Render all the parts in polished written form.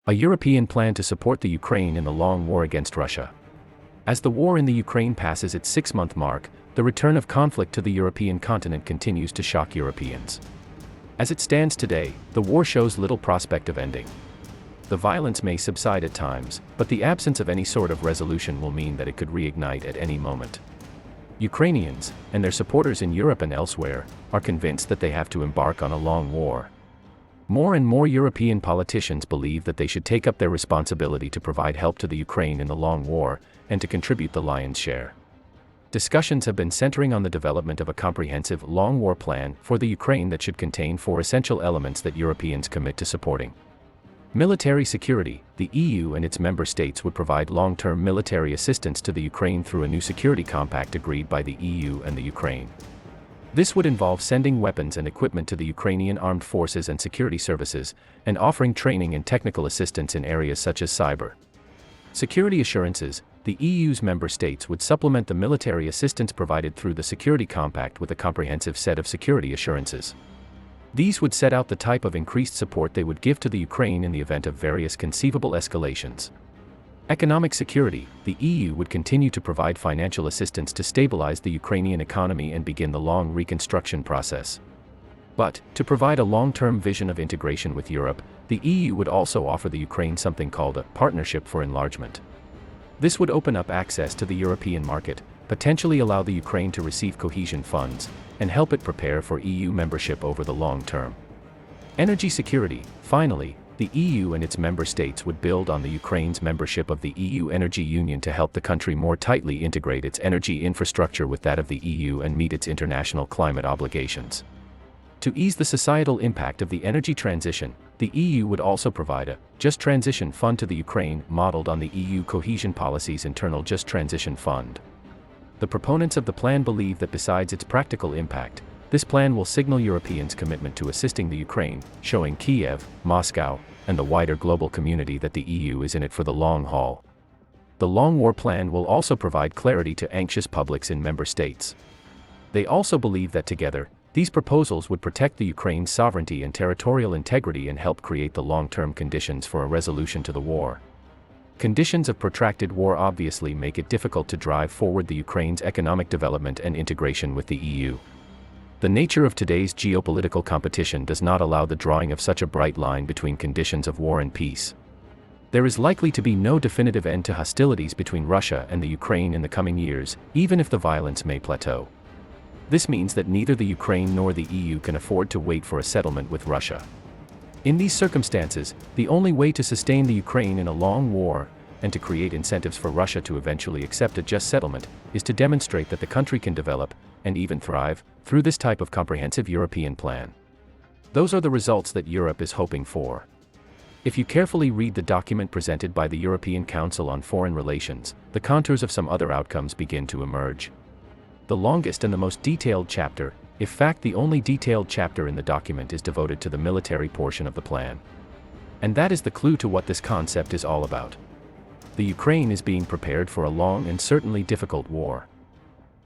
A European plan to support the Ukraine in the long war against Russia. As the war in the Ukraine passes its 6-month mark, the return of conflict to the European continent continues to shock Europeans. As it stands today, the war shows little prospect of ending. The violence may subside at times, but the absence of any sort of resolution will mean that it could reignite at any moment. Ukrainians, and their supporters in Europe and elsewhere, are convinced that they have to embark on a long war. More and more European politicians believe that they should take up their responsibility to provide help to the Ukraine in the long war, and to contribute the lion's share. Discussions have been centering on the development of a comprehensive long war plan for the Ukraine that should contain 4 essential elements that Europeans commit to supporting. Military security. The EU and its member states would provide long-term military assistance to the Ukraine through a new security compact agreed by the EU and the Ukraine. This would involve sending weapons and equipment to the Ukrainian armed forces and security services, and offering training and technical assistance in areas such as cyber security assurances. The EU's member states would supplement the military assistance provided through the Security Compact with a comprehensive set of security assurances. These would set out the type of increased support they would give to the Ukraine in the event of various conceivable escalations. Economic security. The EU would continue to provide financial assistance to stabilize the Ukrainian economy and begin the long reconstruction process. But, to provide a long-term vision of integration with Europe, the EU would also offer the Ukraine something called a Partnership for Enlargement. This would open up access to the European market, potentially allow the Ukraine to receive cohesion funds, and help it prepare for EU membership over the long term. Energy security. Finally, the EU and its member states would build on the Ukraine's membership of the EU Energy Union to help the country more tightly integrate its energy infrastructure with that of the EU and meet its international climate obligations. To ease the societal impact of the energy transition, the EU would also provide a Just Transition Fund to the Ukraine, modeled on the EU cohesion policy's internal Just Transition Fund. The proponents of the plan believe that besides its practical impact, this plan will signal Europeans' commitment to assisting the Ukraine, showing Kiev, Moscow, and the wider global community that the EU is in it for the long haul. The Long War Plan will also provide clarity to anxious publics in member states. They also believe that together, these proposals would protect the Ukraine's sovereignty and territorial integrity and help create the long-term conditions for a resolution to the war. Conditions of protracted war obviously make it difficult to drive forward the Ukraine's economic development and integration with the EU. The nature of today's geopolitical competition does not allow the drawing of such a bright line between conditions of war and peace. There is likely to be no definitive end to hostilities between Russia and the Ukraine in the coming years, even if the violence may plateau. This means that neither the Ukraine nor the EU can afford to wait for a settlement with Russia. In these circumstances, the only way to sustain the Ukraine in a long war, and to create incentives for Russia to eventually accept a just settlement, is to demonstrate that the country can develop, and even thrive, through this type of comprehensive European plan. Those are the results that Europe is hoping for. If you carefully read the document presented by the European Council on Foreign Relations, the contours of some other outcomes begin to emerge. The longest and the most detailed chapter, in fact the only detailed chapter in the document, is devoted to the military portion of the plan. And that is the clue to what this concept is all about. The Ukraine is being prepared for a long and certainly difficult war.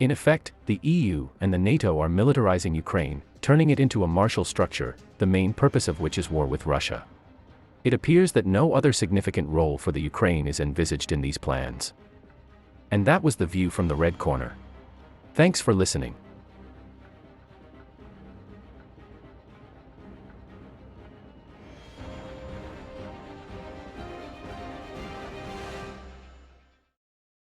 In effect, the EU and the NATO are militarizing Ukraine, turning it into a martial structure, the main purpose of which is war with Russia. It appears that no other significant role for the Ukraine is envisaged in these plans. And that was the view from the Red Corner. Thanks for listening.